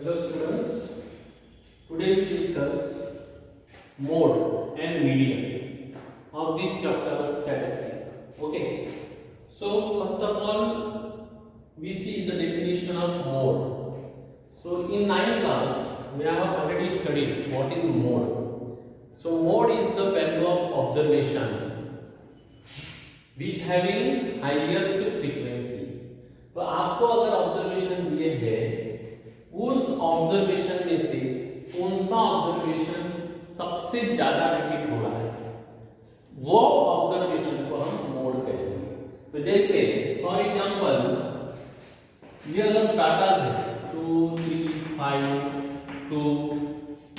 Hello students, today we discuss mode and median of this chapter statistics. Okay, so first of all we see the definition of mode. So in 9th class we have already studied what is mode. So mode is the value of observation which having highest frequency. तो आपको अगर observation दिए हैं उस observation में से कौन सा ऑब्जर्वेशन सबसे ज्यादा रिपीट हो रहा है वो ऑब्जर्वेशन को हम मोड कहेंगे। तो जैसे फॉर एग्जांपल ये अगर डाटा है 2 3 5 2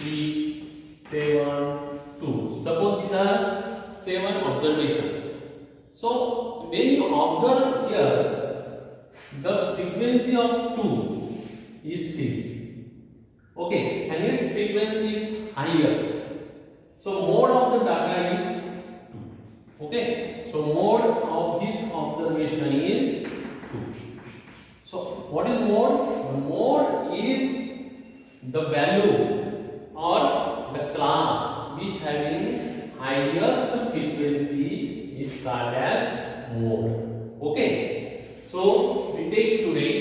3 7 2 suppose these are 7 observations. So when you observe here the frequency of 2 is 3. Okay, and its frequency is highest. So mode of the data is 2. Okay, so mode of this observation is 2. So what is mode? The mode is the value or the class which having highest frequency is called as mode. Okay, so we take today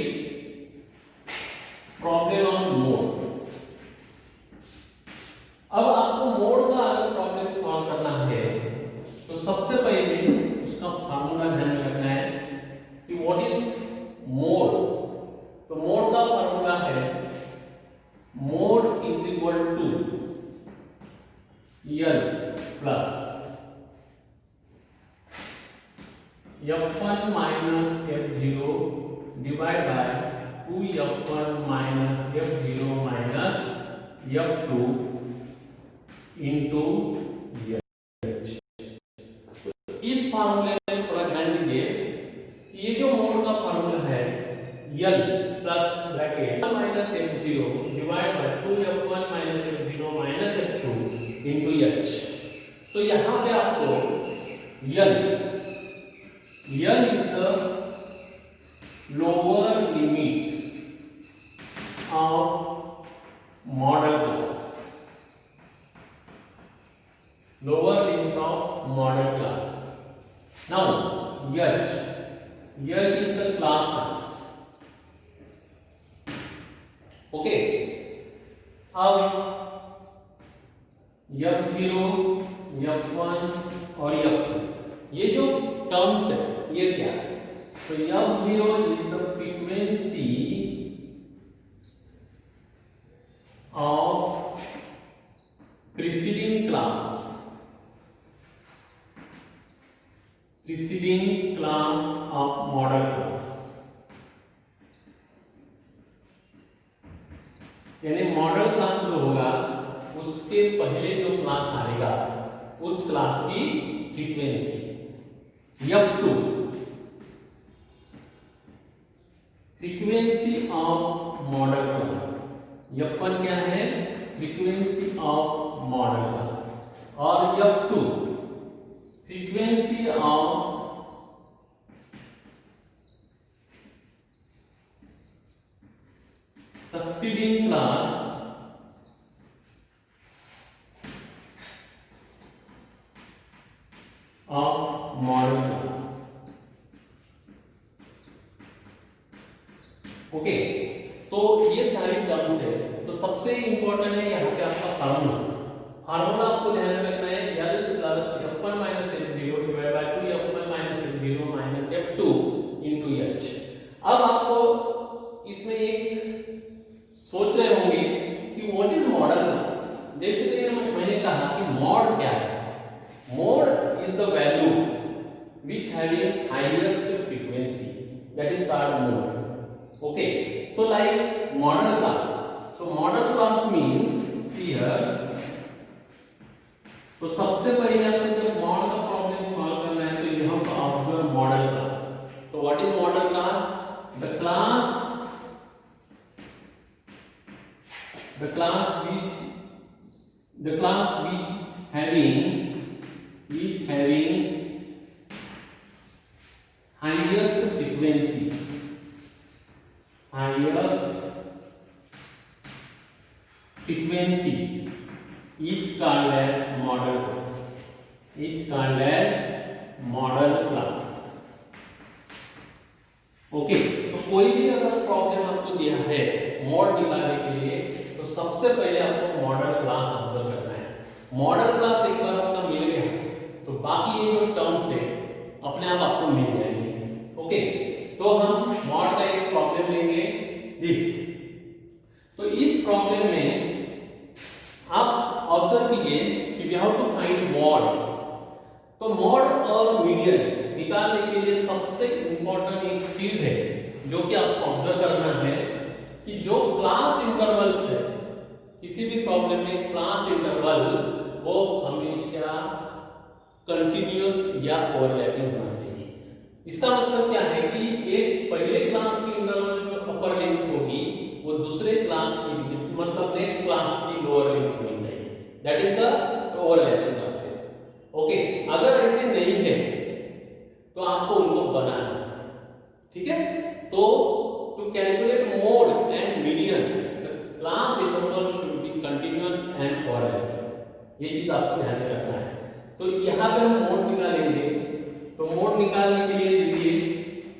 problem on mode. अब आपको mode का अगर problem solve करना है तो सबसे पहले उसका फार्मूला ध्यान में रखना है कि व्हाट इज मोड। तो मोड का फार्मूला है mode is equal to l plus f1 minus f0 divide by 2f1 minus f0 minus f2 into h। इस फार्मूले में थोड़ा ध्यान दीजिए, ये जो मोड का फार्मूला है l plus bracket minus f0 divide by 2f1 minus f0 minus f2 into h। तो यहाँ पे आपको l is the lower limit of model class. Lower limit of model class. Now h is the class size. Okay. अब f0 f1 और f2 ये जो terms है ये क्या है? तो f0 is the frequency of preceding class of model class, यानी मॉडल क्लास जो होगा उसके पहले जो क्लास आएगा उस क्लास की frequency. f2 frequency of model class, f1 क्या है? फ्रीक्वेंसी ऑफ मॉडल क्लास, और f2 frequency of succeeding class of model class. Okay, तो ये सारी टर्म्स है। तो सबसे इंपॉर्टेंट है यहाँ पे आपका फार्मूला आपको ध्यान में रखना है l plus f1 minus f0 divide by 2f1 minus f0 minus f2 into h। अब आपको इसमें एक सोच रहे होंगे कि व्हाट इज मॉडल क्लास। जैसे कि मैंने कहा कि मॉड क्या है? Mode is the value which having highest frequency, that is called mode. Okay, so like model class. So model class means see here. तो सबसे पहले आपको जब मॉड का प्रॉब्लम सॉल्व करना है तो यहाँ पर ऑब्जर्व मॉडल क्लास। तो what is model class? The class which having highest frequency is called as model class. Is called as model class. Okay, तो कोई भी अगर प्रॉब्लम आपको दिया है मॉड निकालने के लिए, तो सबसे पहले आपको मॉडल क्लास ऑब्जर्व करना है। मॉडल क्लास एक बार आपका मिल गया तो बाकी ये जो टर्म्स है अपने आप आपको मिल जाएंगे। ओके, तो हम मॉड का एक प्रॉब्लम लेंगे दिस। तो इस प्रॉब्लम में आप ऑब्जर्व कीजिए कि we have to find mode. तो मॉड और मीडियन निकालने के लिए सबसे इंपॉर्टेंट एक चीज है जो कि आपको ऑब्जर्व करना है कि जो क्लास इंटरवल्स है किसी भी प्रॉब्लम में, क्लास इंटरवल वो हमेशा कंटिन्यूअस या ओवरलैपिंग होना चाहिए। इसका मतलब क्या है कि एक पहले क्लास की इंटरवल जो अपर लिमिट होगी वो दूसरे क्लास की मतलब नेक्स्ट क्लास की लोअर लिमिट होनी चाहिए। That is the overlapping classes. Okay, अगर ऐसे नहीं है तो आपको उनको बनाना है। ठीक है, तो to calculate mode and median the class interval should be continuous and overlapping. ये चीज आपको ध्यान में रखना है। तो यहाँ पे हम मोड निकालेंगे। तो मोड निकालने के लिए देखिए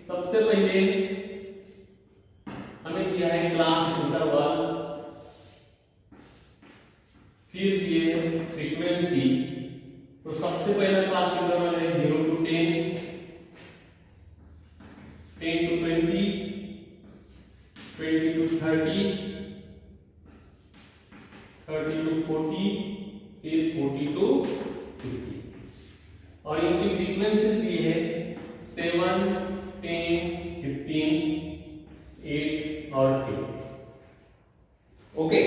सबसे पहले हमें दिया है क्लास इंटरवल्स, फिर दिए फ्रीक्वेंसी। तो सबसे पहला क्लास इंटरवल है 0 to 10, 10 to 20, 20 to 30, 30 to 40, फिर 40 to 50। और इनकी फ्रीक्वेंसी दी है 7, 10, 15, 8 और 3। ओके,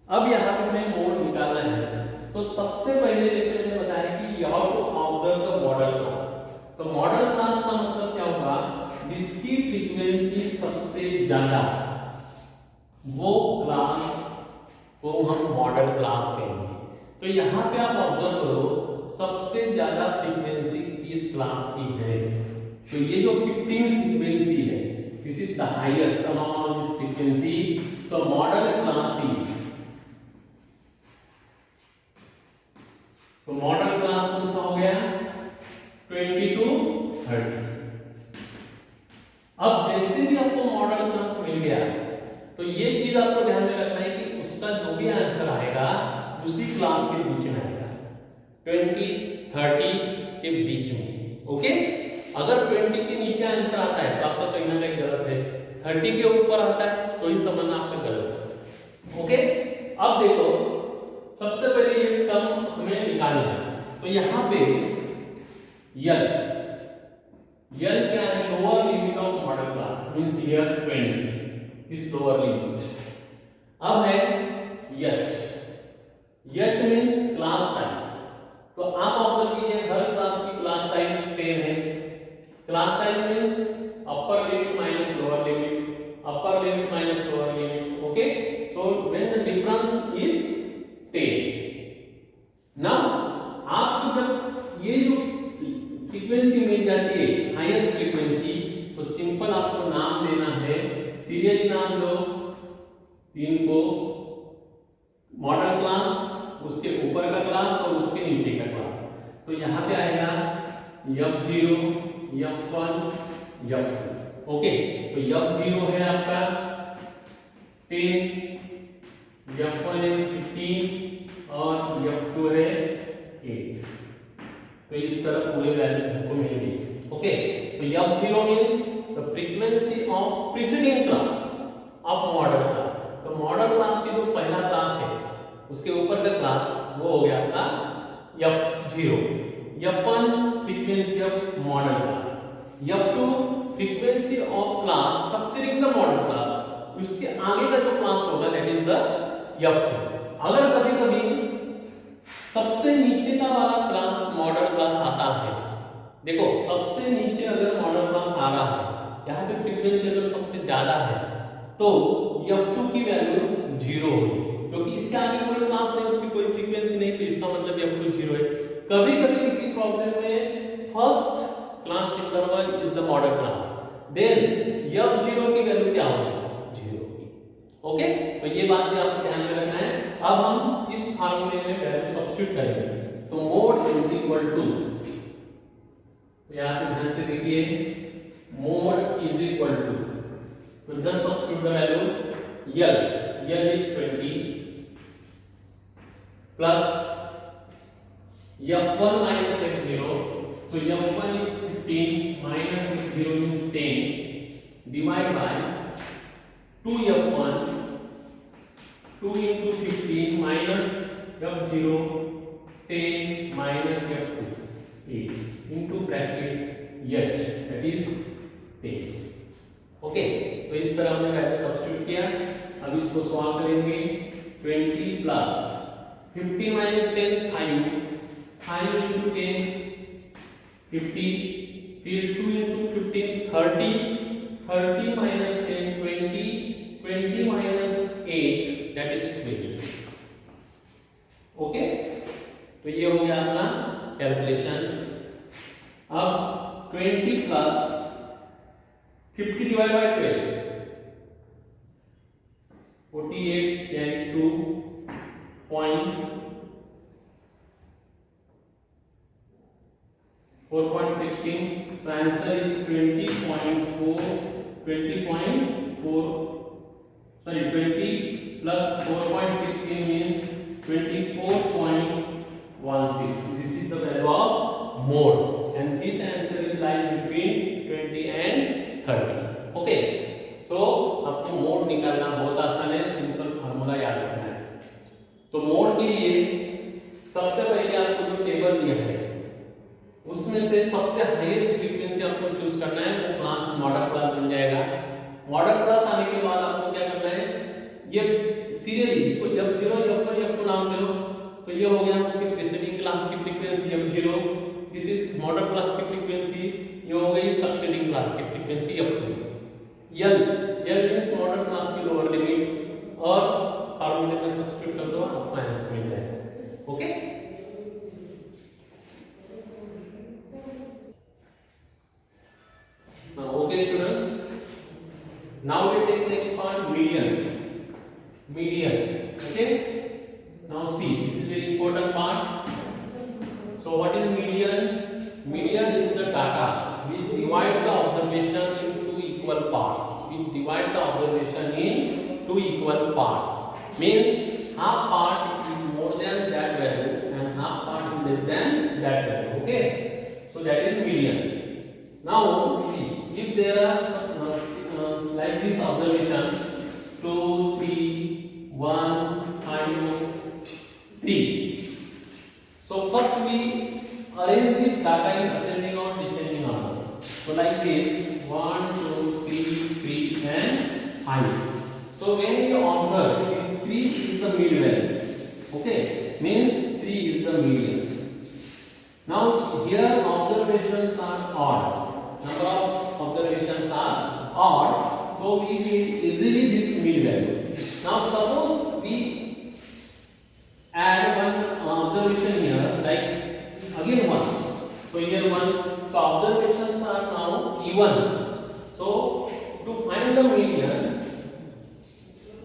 अब यहाँ पे हमें मोड निकालना है। तो सबसे पहले जैसे मैंने बताया कि you have to observe the modal class. तो मॉडल क्लास का मतलब क्या होगा, जिसकी फ्रीक्वेंसी सबसे ज्यादा वो क्लास को हम मॉडल क्लास कहेंगे। तो यहाँ पे आप ऑब्जर्व करो सबसे ज्यादा फ्रीक्वेंसी किस क्लास की है। तो ये जो 15 फ्रीक्वेंसी है, this is the highest amount of this frequency. So model class is, तो मॉडल क्लास कौन सा हो गया 20 to 30। अब जैसे भी आपको मॉडल क्लास मिल गया तो ये चीज आपको ध्यान में रखना है कि उसका जो भी आंसर आएगा उसी क्लास के बीच में आएगा, 20, 30 के बीच में। ओके, अगर 20 के नीचे आंसर आता है तो आपका कहीं ना कहीं गलत है, 30 के ऊपर आता है तो ही समझना आपका गलत है। ओके, अब देखो सबसे पहले ये टर्म हमें निकालना है। तो यहाँ पे यल क्या है, lower limit of model class means here 20 is lower limit. अब है एच मींस क्लास साइज। तो आप ऑब्जर्व कीजिए हर क्लास की क्लास साइज 10 है। Class size means upper limit minus lower limit, upper limit minus lower limit. Okay, so when the difference is 10। Now आपको जब ये जो फ्रीक्वेंसी मिल जाती है हाईएस्ट फ्रीक्वेंसी, तो सिंपल आपको नाम देना है, सीरियली नाम दो 3 को, मॉडल क्लास, उसके ऊपर का क्लास और उसके नीचे का क्लास। तो यहाँ पे आएगा F0, F1, F2। ओके, तो F0 है आपका 10, F1 है 15 और F2 है 8। तो इस तरह पूरे वैल्यू हमको मिल गई। ओके, तो F0 means the frequency of preceding class of model class. तो मॉडल क्लास की जो पहला क्लास है उसके ऊपर का क्लास वो हो गया आपका F0। F1 frequency of model class, F2 frequency of class succeeding the modal class, उसके आगे का जो क्लास होगा दैट इज द F2। अगर कभी कभी सबसे नीचे का वाला क्लास मॉडल क्लास आता है, देखो सबसे नीचे अगर मॉडल क्लास आ रहा है, यहाँ पे फ्रीक्वेंसी अगर सबसे ज्यादा है तो F2 की वैल्यू 0 होगी, क्योंकि इसके आगे कोई क्लास नहीं, उसकी कोई फ्रीक्वेंसी नहीं, तो इसका मतलब F2 0 है। कभी कभी किसी प्रॉब्लम में first class interval is the modal class, then F0 की वैल्यू क्या होगी 0 होगी। ओके, तो ये बात भी आपको ध्यान में रखना है। अब हम इस फार्मूले में वैल्यू सब्स्टिट्यूट करेंगे, तो मोड इज इक्वल टू, तो यहाँ पे ध्यान से देखिए, मोड इज इक्वल टू, तो just substitute the value L is 20 plus f1 minus f0, so f1 is 15 minus f0 means 10 divided by 2f1, 2 into 15 minus f0, 10 minus f2, 8 into bracket h, that is 10। Okay, तो इस तरह हमने value substitute किया। अब इसको solve करेंगे। 20 plus 50 minus 10 5, 5 into 10 50, फिर 2 into 15 30, 30 minus 10 20, 20 minus 8 that is 12। Okay, तो ये हो गया अपना कैलकुलेशन। अब 20 plus 50 divided by 12, 48 10 2 point 4.16, so answer is 20.4, 20.4, sorry 20 plus 4.16 means 24.16. This is the value of mode, and this answer is lying between 20 and 30. Okay, so आपको mode निकालना बहुत आसान है, सिंपल फार्मूला याद रखना है। तो मोड के लिए सबसे पहले आपको जो टेबल दिया है उसमें से सबसे हाईएस्ट फ्रीक्वेंसी आपको चूज करना है, वो क्लास मॉडल क्लास बन जाएगा। मॉडल क्लास आने के बाद आपको क्या करना है, ये सीरियली इसको f0 f1 f2 नाम दे दो, तो ये हो गया उसके प्रीसीडिंग क्लास की frequency f0, this is model class की फ्रीक्वेंसी, ये हो गई सक्सीडिंग क्लास की फ्रीक्वेंसी f2। यल मींस मॉडल क्लास की लोअर लिमिट, और फार्मूले में सब्स्टिट्यूट कर दो, आपका आंसर मिल जाएगा। Okay, okay students, now we take next part, median, okay, now see, this is very important part. So what is median is the data which divide the observation into equal parts, means half part is more than that value and half part is less than that value, okay, so that is median. Now see, if there are like this observation 2 3 1 5 3, so first we arrange this data in ascending or descending order, so like this 1 2 3 3 and 5. So when you observe this 3 is the mid value, okay, means 3 is the median. Now here observations are odd, number of observations are odd, so we will easily this mid value. Now suppose we add one observation here, like again 1, so here 1, so observations are now even, so to find the median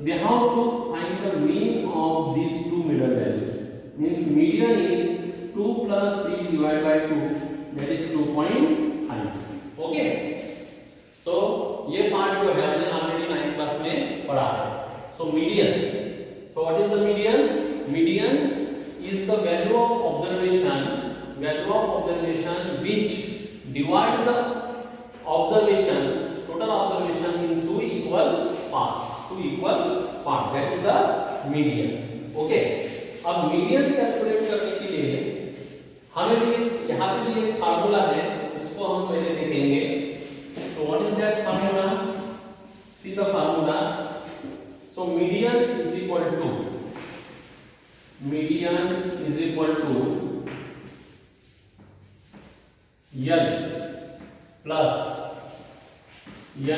we have to find the mean of these two middle values, means median is 2 plus 3 divided by 2, that is 2.5. Okay, सो ये part जो है हमने already 9th class में पढ़ा है। So median, so what is the median is the value of observation which divide the observations, total observation into equal parts, that is the median. Okay, अब median calculate करने के लिए हमें भी यहाँ पे भी एक फार्मूला है, उसको हम पहले देखेंगे। So what is that formula? See the formula. So median is equal to L plus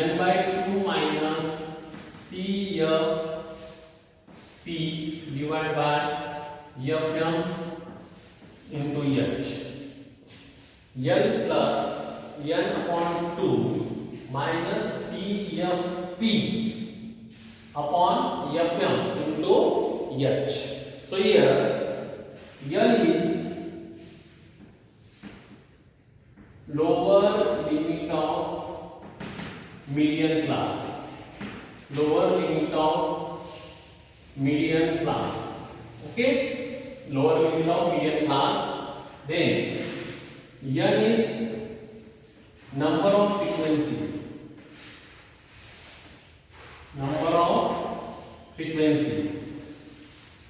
N by 2 minus CFP divided by FM into H. L plus N upon 2 minus CFP upon Fm into H. So here L is lower limit of median class. Lower limit of median class. Okay, lower limit of median class. Then N is number of frequencies. Number of frequencies.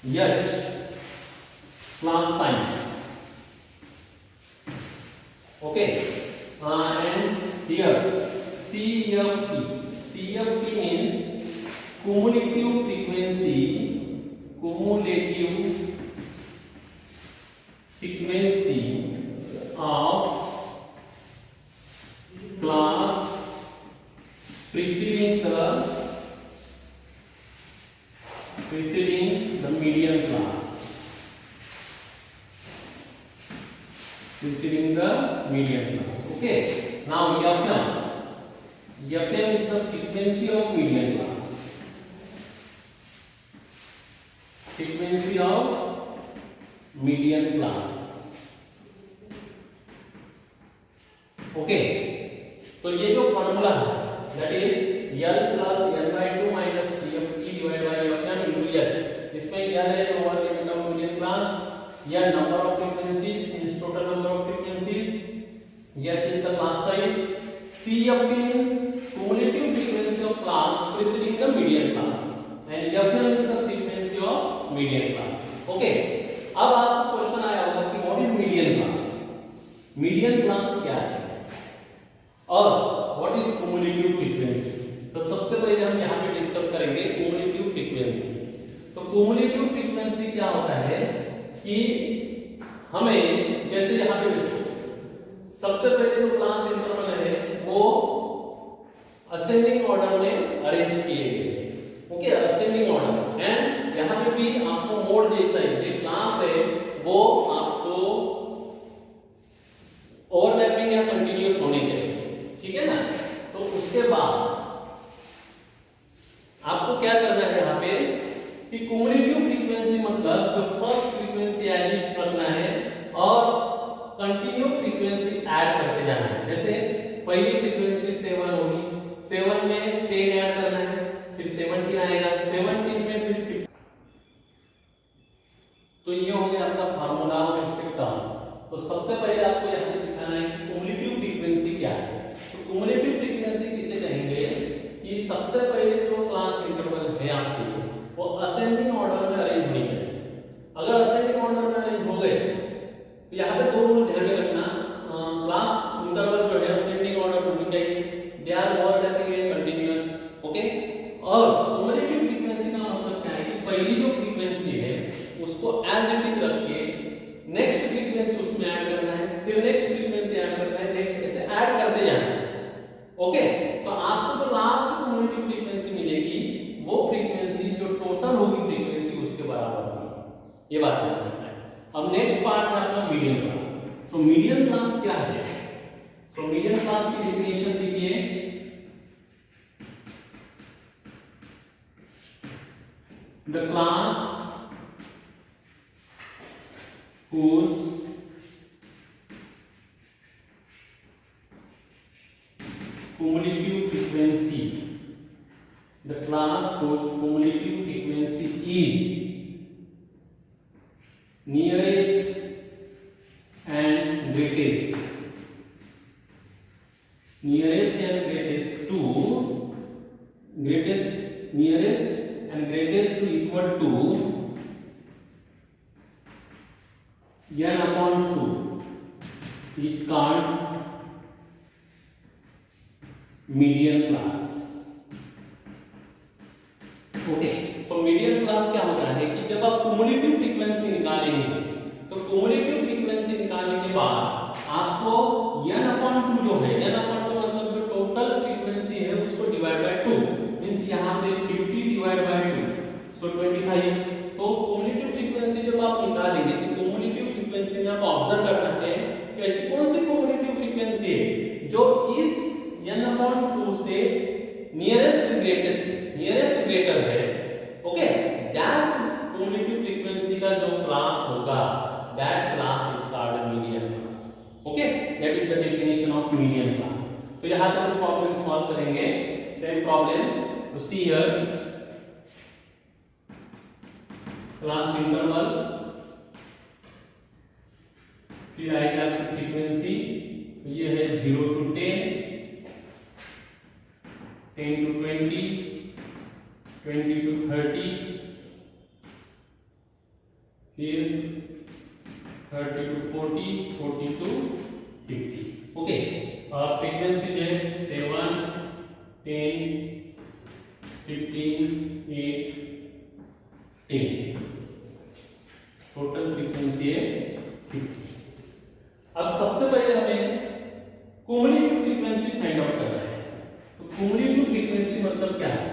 H class size. Okay, and here CFP. CFP means cumulative frequency. Cumulative frequency of class preceding the median class. Preceding the median class. Okay. Now Fm. Fm is the frequency of median class. Frequency of median class. Okay. तो ये जो formula है that is L plus N by 2 minus CFP divided by Fm into H. इसमें L है lower limit of median class, या number of frequencies means total number of frequencies, H is the class size, CFP means cumulative frequency of class preceding the median class, and Fm is the frequency of median class. Okay. अब आपको question आया होगा कि what is median class. Median class क्या है और what is cumulative frequency. तो सबसे पहले हम यहाँ पे डिस्कस करेंगे क्युमुलेटिव फ्रीक्वेंसी. तो क्युमुलेटिव फ्रीक्वेंसी क्या होता है कि हमें जैसे यहाँ पे सबसे पहले जो क्लास इंटरवल है वो असेंडिंग ऑर्डर में अरेंज किए गए. Okay, ascending order. एंड यहाँ पे भी आपको मोड जैसा है, जो क्लास है वो आपको ओवरलैपिंग या कंटिन्यूअस होने चाहिए. ठीक है ना. तो उसके बाद आपको क्या करना है यहाँ पे कि क्युमुलेटिव फ्रीक्वेंसी मतलब जो फर्स्ट फ्रीक्वेंसी एड करना है और कंटिन्यू फ्रीक्वेंसी ऐड करते जाना है. जैसे पहली फ्रीक्वेंसी 7 होगी, 7 में 10 ऐड करना है, फिर 17 आएगा, 17 में फिर 50. तो ये हो गया आपका फार्मूला ऑफ स्पेक्ट टर्म्स. तो सबसे पहले आपको यहाँ पे दिखाना है कि क्युमुलेटिव फ्रीक्वेंसी क्या है. तो क्युमुलेटिव फ्रीक्वेंसी किसे कहेंगे कि सबसे पहले जो क्लास इंटरवल है आपके वो असेंडिंग ऑर्डर में अरेंज होनी चाहिए. अगर असेंडिंग ऑर्डर में अरेंज हो गए तो यहाँ पे दो रूल ध्यान में रखना. क्लास इंटरवल जो है असेंडिंग ऑर्डर में होनी चाहिए, they are overlapping and continuous. Okay. और क्युमुलेटिव फ्रीक्वेंसी का मतलब क्या है कि पहली जो फ्रीक्वेंसी है उसको एज इट इज रख के नेक्स्ट फ्रीक्वेंसी उसमें ऐड करना है, फिर नेक्स्ट फ्रीक्वेंसी ऐड करना है, नेक्स्ट ऐसे ऐड करते जाना है. ओके. तो आपको जो लास्ट क्युमुलेटिव फ्रीक्वेंसी मिलेगी वो फ्रीक्वेंसी जो टोटल होगी फ्रीक्वेंसी उसके बराबर होगी. ये बात ध्यान रखना है. अब नेक्स्ट पार्ट है आपका मीडियन क्लास. तो मीडियन क्लास क्या है. सो मीडियन क्लास की डेफिनेशन देखिए. The class whose cumulative frequency is nearest and greatest to equal to n upon 2 is called median class. Okay. So median class क्या होता है कि जब आप क्युमुलेटिव फ्रीक्वेंसी निकालेंगे तो क्युमुलेटिव फ्रीक्वेंसी निकालने के बाद आपको n upon 2 जो है, n upon 2 मतलब जो टोटल फ्रीक्वेंसी है उसको डिवाइड बाय 2 मींस यहाँ पे 50 डिवाइड बाय 2 सो 25. तो क्युमुलेटिव फ्रीक्वेंसी जब आप निकालेंगे तो क्युमुलेटिव फ्रीक्वेंसी में आप ऑब्जर्व करना है कि ऐसी कौन सी क्युमुलेटिव फ्रीक्वेंसी है जो इस n upon 2 से नियरेस्ट ग्रेटर है तो यहाँ पे हम प्रॉब्लम सॉल्व करेंगे, सेम प्रॉब्लम। तो सी हियर क्लास इंटरवल, फिर आएगा फ्रीक्वेंसी, तो ये है 0 to 10, 10 to 20, 20 to 30, फिर 30 to 40, 40 to 50। ओके, और फ्रीक्वेंसी है 7, 10, 15, 8, 10। टोटल फ्रीक्वेंसी है 50। अब सबसे पहले हमें क्युमुलेटिव फ्रीक्वेंसी फाइंड आउट करना है। तो क्युमुलेटिव फ्रीक्वेंसी मतलब क्या है?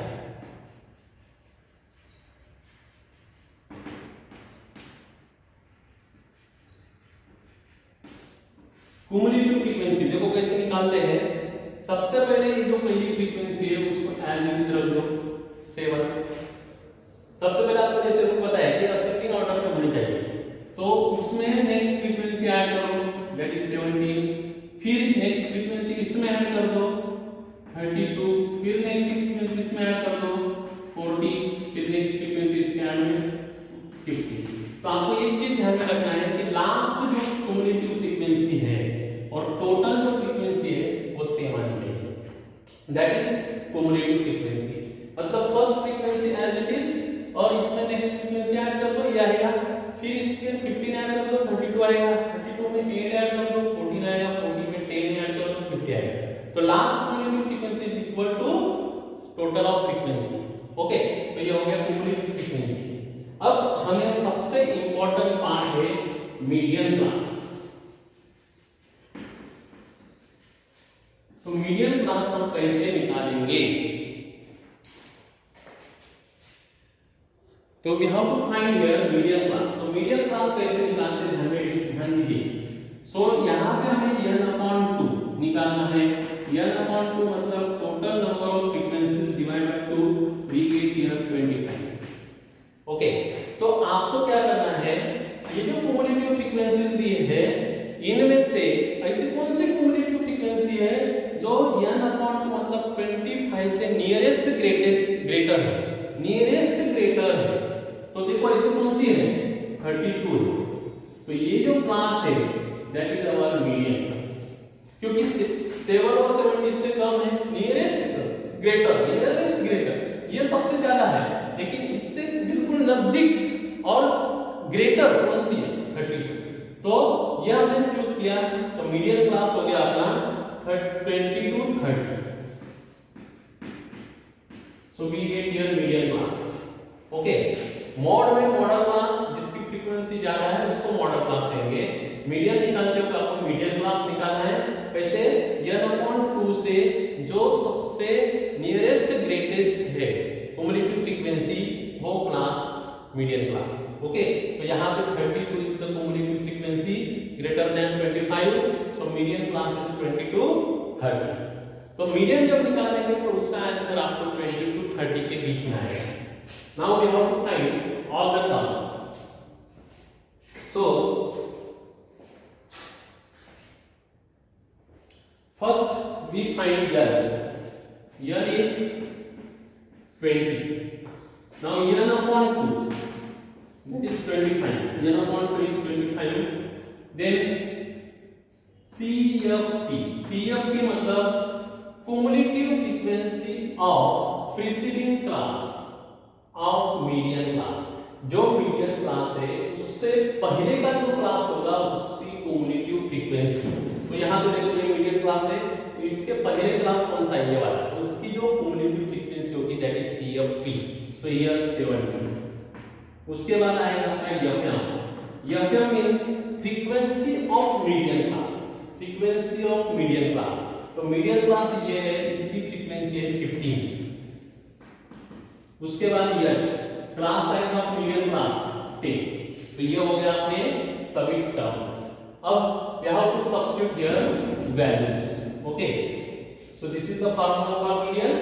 क्युमुलेटिव फ्रीक्वेंसी देखो कैसे निकालते हैं। सबसे पहले ये जो पहली फ्रीक्वेंसी है उसको एज इट इज रख दो 7। सबसे पहले आपको जैसे पता है कि असेंडिंग ऑर्डर में होनी चाहिए, तो उसमें नेक्स्ट फ्रीक्वेंसी ऐड करो, दैट इज 17। फिर नेक्स्ट फ्रीक्वेंसी इसमें ऐड कर दो 32, फिर नेक्स्ट फ्रीक्वेंसी इसमें ऐड कर दो 40, फिर नेक्स्ट फ्रीक्वेंसी इसमें ऐड में 50। तो आपको एक चीज ध्यान में रखना है कि लास्ट जो क्युमुलेटिव फ्रीक्वेंसी है और टोटल जो फ्रीक्वेंसी है वो सेम आनी चाहिए, दैट इज क्युमुलेटिव फ्रीक्वेंसी। मतलब first frequency as it is और इसमें नेक्स्ट फ्रीक्वेंसी ऐड कर दो, ये आएगा। फिर इसके 15 ऐड कर दो 32 आएगा, 32 में 8 ऐड कर दो 14 आएगा, 40 में 10 ऐड कर दो 50 आएगा। तो last cumulative frequency is equal to total of frequency. Okay, तो ये हो गया क्युमुलेटिव फ्रीक्वेंसी। अब हमें सबसे इंपॉर्टेंट पार्ट है मीडियन क्लास। तो मीडियन क्लास हम कैसे निकालेंगे? तो we have to find here median class. तो मीडियन क्लास कैसे निकालते हैं हमें ध्यान दीजिए। सो यहाँ पे हमें n/2 निकालना है। n/2 मतलब total number of frequencies divide by 2, we get here 25। Okay, तो आपको क्या करना है, ये जो क्युमुलेटिव फ्रीक्वेंसीज दी है इनमें से ऐसी कौन सी क्युमुलेटिव फ्रीक्वेंसी है जो n/2 मतलब 25 से नियरेस्ट ग्रेटर है, नियरेस्ट ग्रेटर है। तो देखो ऐसी कौन सी है 32 है। तो ये जो क्लास है that is our median class, क्योंकि 7 और 70 से कम है, नियरेस्ट ग्रेटर ये सबसे ज्यादा है, लेकिन इससे बिल्कुल नजदीक और ग्रेटर कौन सी है 32। तो ये हमने चूज किया, तो मीडियन क्लास हो गया अपना 20 to 30। So we get here median class. Okay, mod में मॉडल क्लास जिसकी फ्रीक्वेंसी ज्यादा है उसको मॉडल क्लास कहेंगे। मीडियन निकालते हो तो आपको मीडियन क्लास निकालना है। कैसे? n/2 से जो सबसे नियरेस्ट ग्रेटेस्ट है क्युमुलेटिव फ्रीक्वेंसी वो क्लास मीडियन क्लास। ओके, तो यहाँ पे 32 is the cumulative frequency greater than 25, so median class is 20 to 30। तो मीडियन जब निकालेंगे तो उसका आंसर आपको 20 to 30 के बीच में आएगा। Now we have to find all the terms. So first we find n is 20। Now n/2 that is 25, n/2 is 25। then CFP मतलब cumulative frequency of preceding class of median class। जो median class है उससे पहले का जो class होगा उसकी cumulative frequency। तो यहाँ पे देखो ये मीडियन क्लास है, इसके पहले क्लास कौन सा है ये वाला, तो उसकी जो cumulative frequency होगी that is CFP। So here 70। उसके बाद आएगा आपका FM means frequency of median class, frequency of median class. तो मीडियन क्लास ये है, इसकी फ्रीक्वेंसी है 15। उसके बाद H class size of median class 10। तो ये हो गया अपने सभी टर्म्स। अब we have to substitute here values. Okay, so this is the formula for median,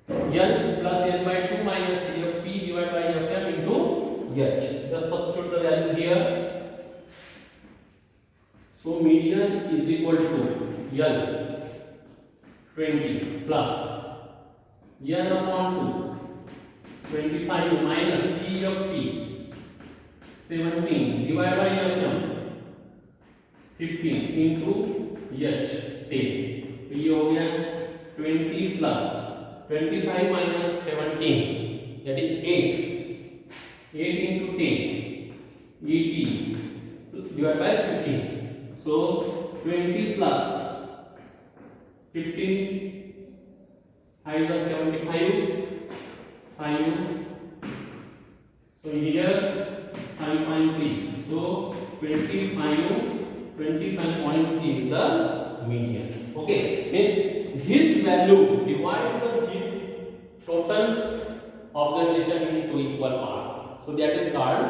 n plus n/2 minus CFP divided by FM into H। Just substitute the value here। So median is equal to L 20 plus n upon 2, 25 minus C of t, 17 divided by m, 15 into h, 10. तो ये हो गया 20 plus 25 minus 17, that is 8. 8 into 10, et divided by 15. So 20 plus 15, 5 plus 75, 5. So here 5.3. So 25.3 is the median. Okay, means this value divided this total observation into equal parts. So that is called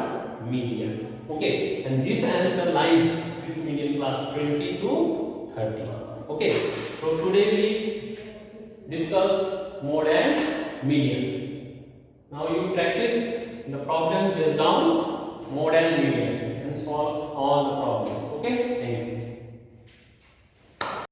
median. Okay, and this answer lies this median class 20 to 30. Okay, so today we discuss mode and median. Now you practice the problem based on mode and median and solve all the problems. Okay, thank you.